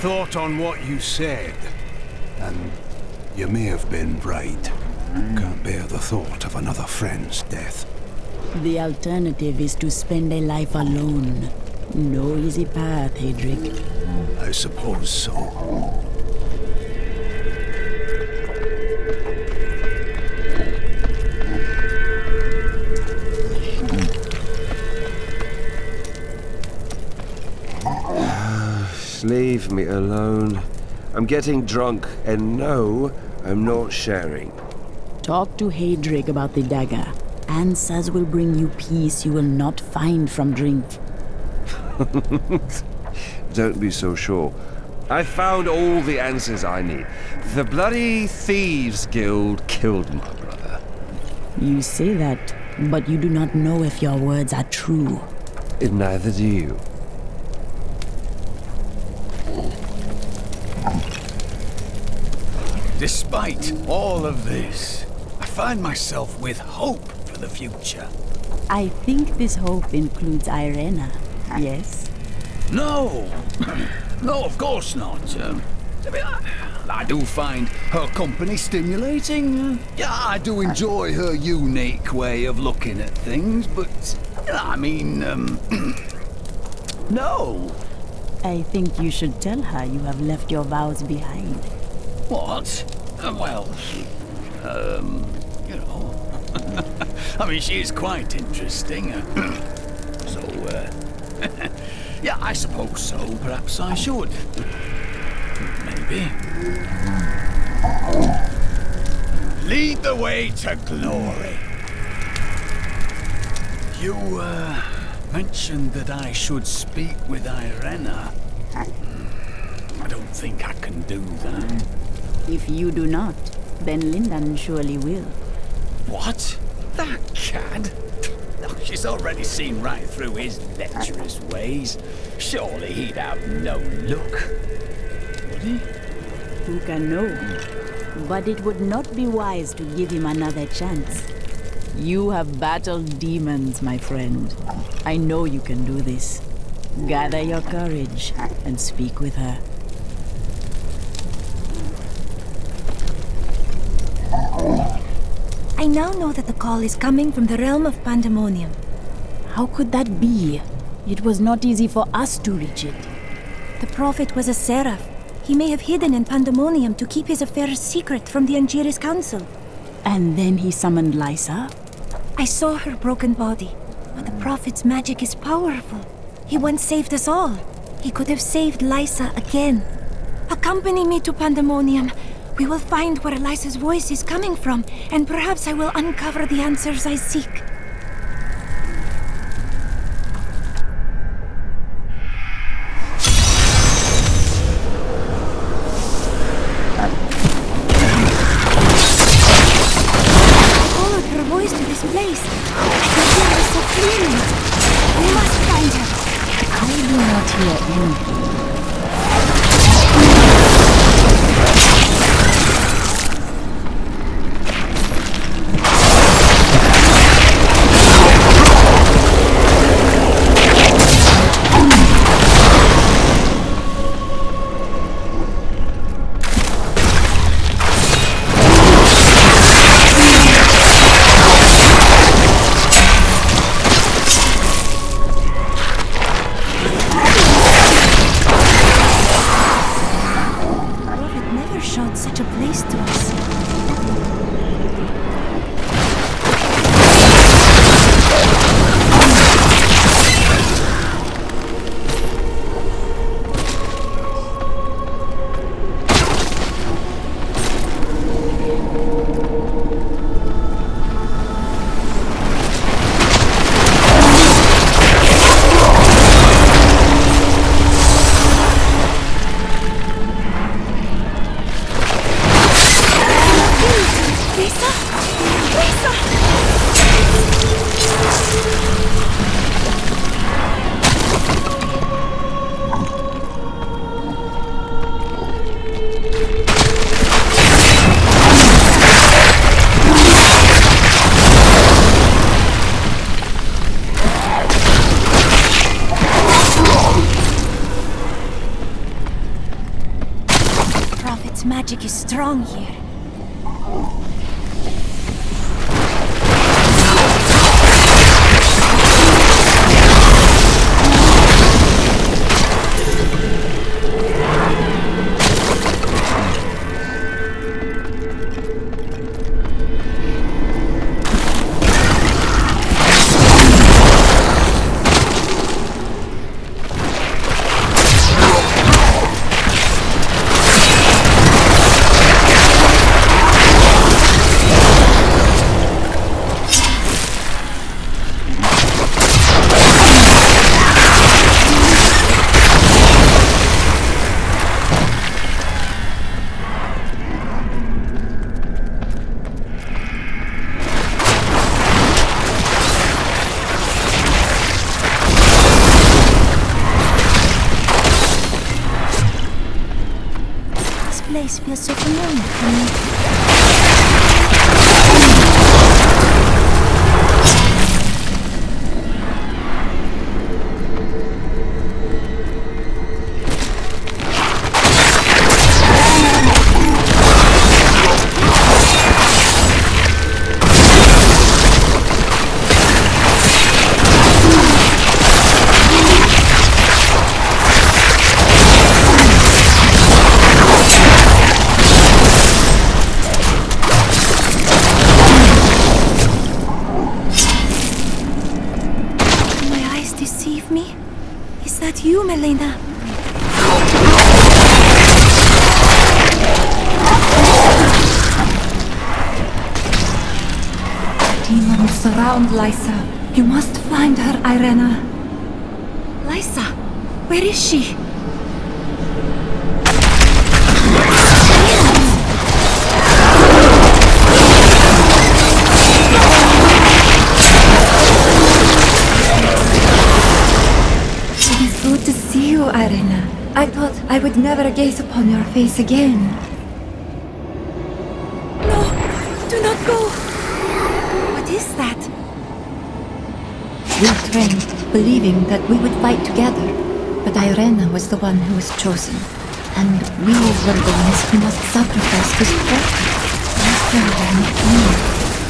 thought on what you said, and you may have been right. Can't bear the thought of another friend's death. The alternative is to spend a life alone. No easy path, Hedrick. I suppose so. Leave me alone. I'm getting drunk, and no, I'm not sharing. Talk to Hedrick about the dagger. Answers will bring you peace you will not find from drink. Don't be so sure. I found all the answers I need. The bloody Thieves Guild killed my brother. You say that, but you do not know if your words are true. Neither do you. Despite all of this, I find myself with hope for the future. I think this hope includes Irena, yes? No! No, of course not. I do find her company stimulating. Yeah, I do enjoy her unique way of looking at things, but, I mean, no. I think you should tell her you have left your vows behind. What? Well, you know. I mean, she is quite interesting. So, yeah, I suppose so. Perhaps I should. Maybe. Lead the way to glory. You, mentioned that I should speak with Irena. I don't think I can do that. If you do not, then Lindan surely will. What? That cad? Oh, she's already seen right through his lecherous ways. Surely he'd have no luck. Would he? Who can know? But it would not be wise to give him another chance. You have battled demons, my friend. I know you can do this. Gather your courage and speak with her. I now know that the call is coming from the realm of Pandemonium. How could that be? It was not easy for us to reach it. The prophet was a seraph. He may have hidden in Pandemonium to keep his affairs secret from the Angiris Council. And then he summoned Lysa? I saw her broken body, but the prophet's magic is powerful. He once saved us all. He could have saved Lysa again. Accompany me to Pandemonium. We will find where Lysa's voice is coming from, and perhaps I will uncover the answers I seek. I followed her voice to this place. I can hear her so clearly. We must find her. I do not hear anything. prophet's magic is strong here. This place feels so familiar to me. Deceive me? Is that you, Melina? Demons surround Lysa. You must find her, Irena. Lysa, where is she? Good to see you, Irena. I thought I would never gaze upon your face again. No, do not go. What is that? We trained, believing that we would fight together. But Irena was the one who was chosen. And we were the ones who must sacrifice to support her. After her, not me.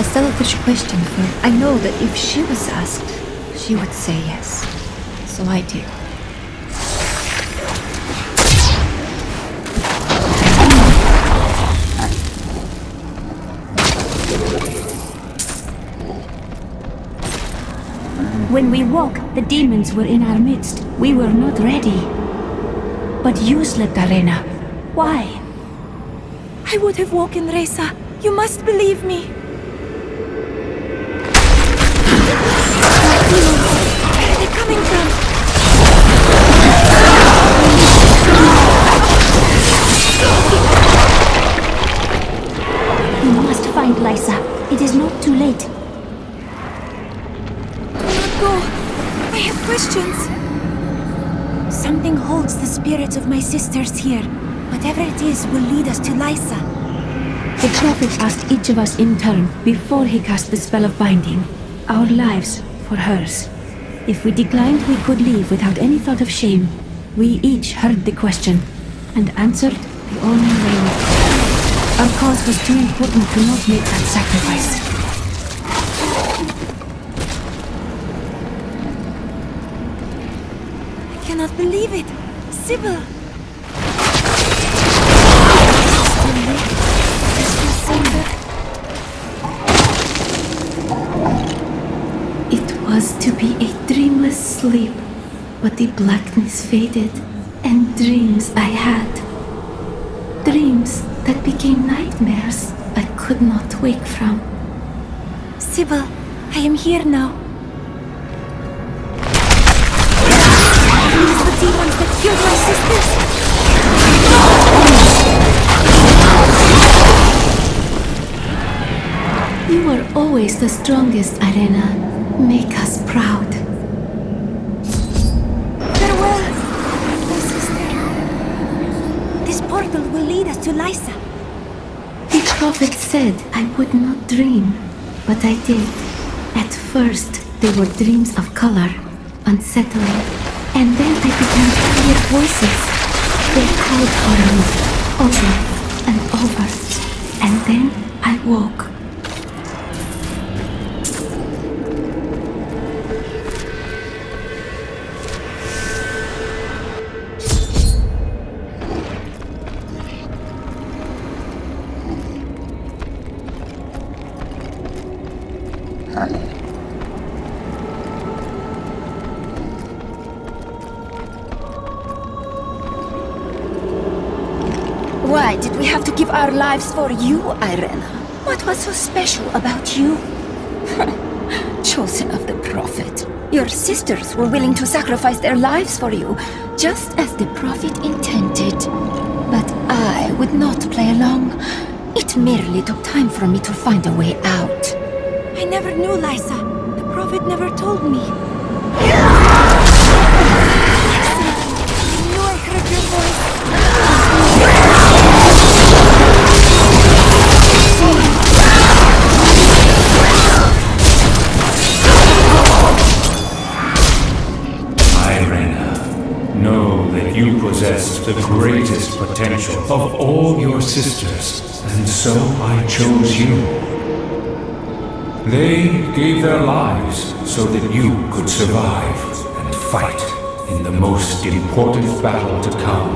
A selfish question, for I know that if she was asked, she would say yes. So I did. When we woke, the demons were in our midst. We were not ready. But you slept, Irena. Why? I would have woken Reza. You must believe me. Where are they coming from? You must find Lysa. It is not too late. Go. I have questions. Something holds the spirits of my sisters here. Whatever it is will lead us to Lysa. The prophet asked each of us in turn before he cast the spell of binding. Our lives for hers. If we declined, we could leave without any thought of shame. We each heard the question and answered the only way we could. Our cause was too important to not make that sacrifice. I cannot believe it. Sybil! It was to be a dreamless sleep, but the blackness faded, and dreams I had. Dreams that became nightmares I could not wake from. Sybil, I am here now. These the demons that killed my sisters? You were always the strongest, Irena. Make us proud. Farewell, my sister. This portal will lead us to Lysa. The prophet said I would not dream, but I did. At first, they were dreams of color, unsettling, and then I began to hear voices. They called for me, over and over. And then I woke. Why did we have to give our lives for you, Irena? What was so special about you? Chosen of the Prophet. Your sisters were willing to sacrifice their lives for you, just as the Prophet intended. But I would not play along. It merely took time for me to find a way out. I never knew, Lysa. The Prophet never told me. I knew I heard your voice. Know that you possess the greatest potential of all your sisters, and so I chose you. They gave their lives so that you could survive and fight in the most important battle to come.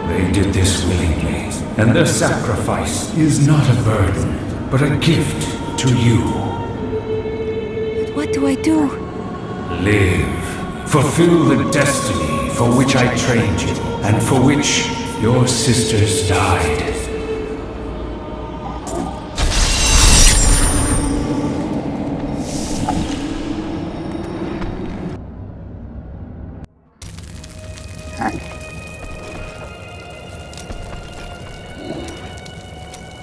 They did this willingly, and their sacrifice is not a burden, but a gift to you. But what do I do? Live. Fulfill the destiny for which I trained you, and for which your sisters died.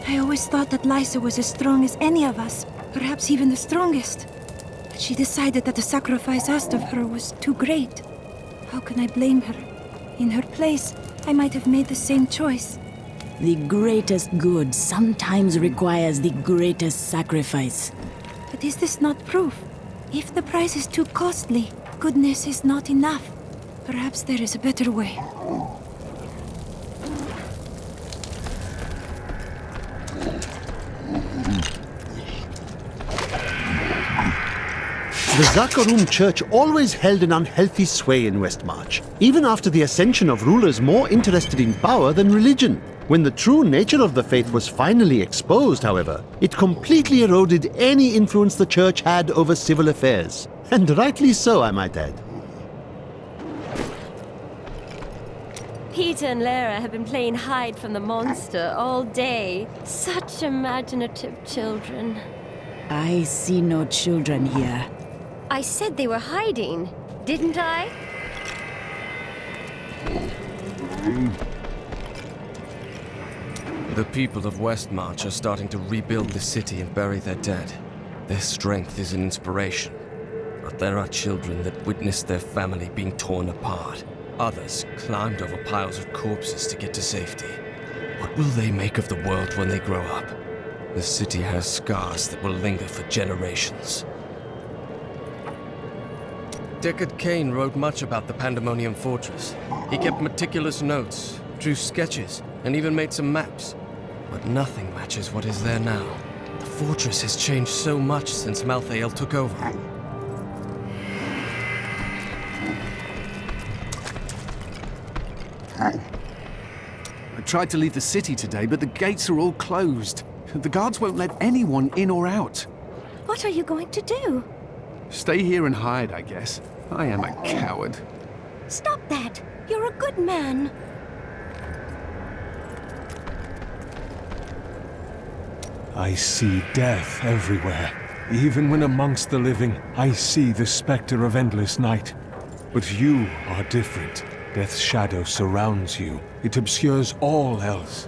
I always thought that Lysa was as strong as any of us, perhaps even the strongest. But she decided that the sacrifice asked of her was too great. How can I blame her? In her place, I might have made the same choice. The greatest good sometimes requires the greatest sacrifice. But is this not proof? If the price is too costly, goodness is not enough. Perhaps there is a better way. The Zakarum Church always held an unhealthy sway in Westmarch, even after the ascension of rulers more interested in power than religion. When the true nature of the faith was finally exposed, however, it completely eroded any influence the church had over civil affairs. And rightly so, I might add. Peter and Lara have been playing hide from the monster all day. Such imaginative children. I see no children here. I said they were hiding, didn't I? The people of Westmarch are starting to rebuild the city and bury their dead. Their strength is an inspiration. But there are children that witnessed their family being torn apart. Others climbed over piles of corpses to get to safety. What will they make of the world when they grow up? The city has scars that will linger for generations. Deckard Cain wrote much about the Pandemonium Fortress. He kept meticulous notes, drew sketches, and even made some maps. But nothing matches what is there now. The fortress has changed so much since Malthael took over. I tried to leave the city today, but the gates are all closed. The guards won't let anyone in or out. What are you going to do? Stay here and hide, I guess. I am a coward. Stop that! You're a good man. I see death everywhere. Even when amongst the living, I see the specter of endless night. But you are different. Death's shadow surrounds you. It obscures all else.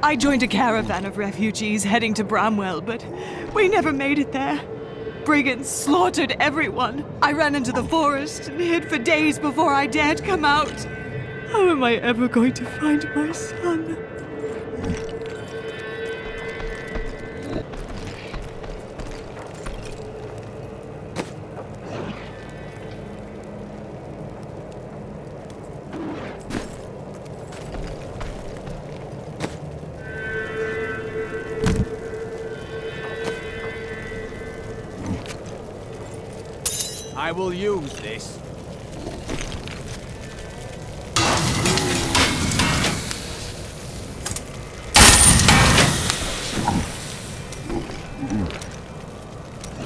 I joined a caravan of refugees heading to Bramwell, but we never made it there. Brigands slaughtered everyone. I ran into the forest and hid for days before I dared come out. How am I ever going to find my son? I will use this.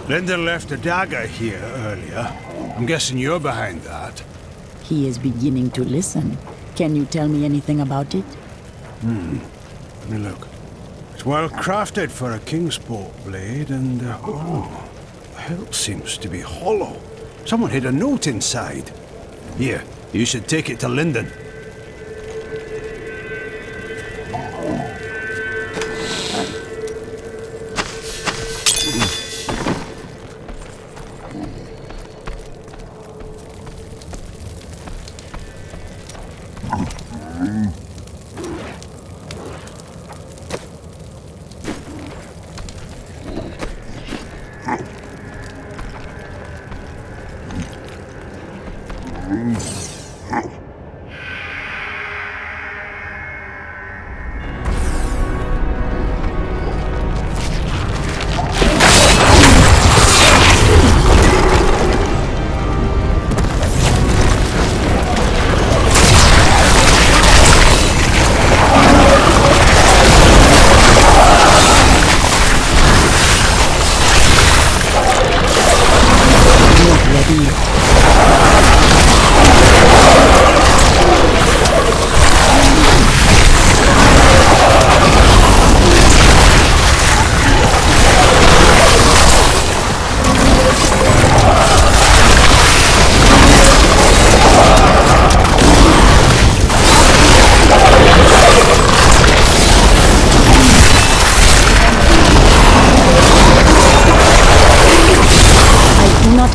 Lyndon left a dagger here earlier. I'm guessing you're behind that. He is beginning to listen. Can you tell me anything about it? Let me look. It's well crafted for a Kingsport blade, and the hilt seems to be hollow. Someone hid a note inside. Here, you should take it to Lyndon.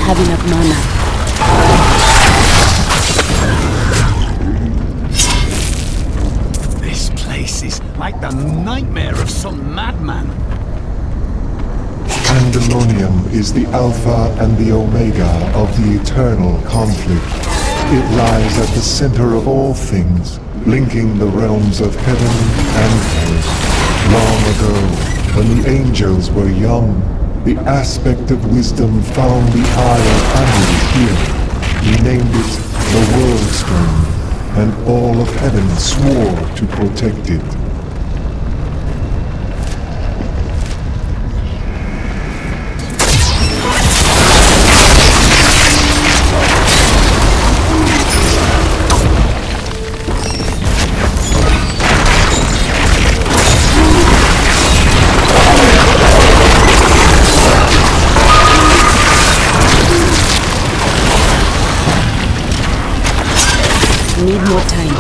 Have enough mana. This place is like the nightmare of some madman. Pandemonium is the Alpha and the Omega of the eternal conflict. It lies at the center of all things, linking the realms of heaven and hell. Long ago, when the angels were young, the aspect of wisdom found the Eye of Anu here. We named it the World Stone, and all of heaven swore to protect it. Need more time.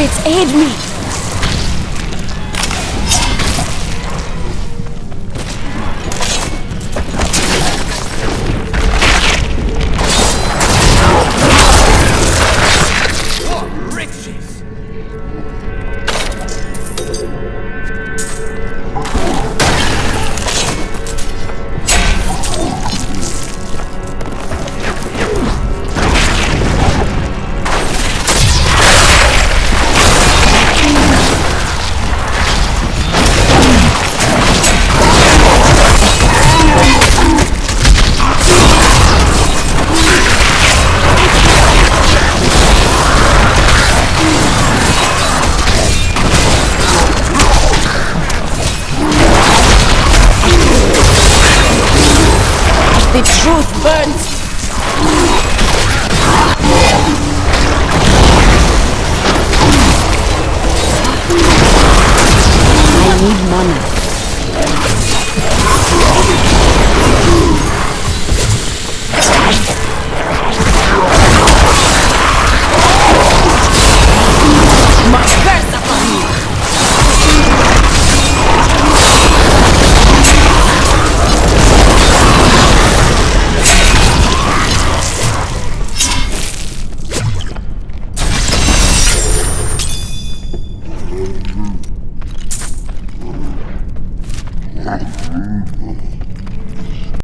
spirits aid me! The truth burns! I need mana.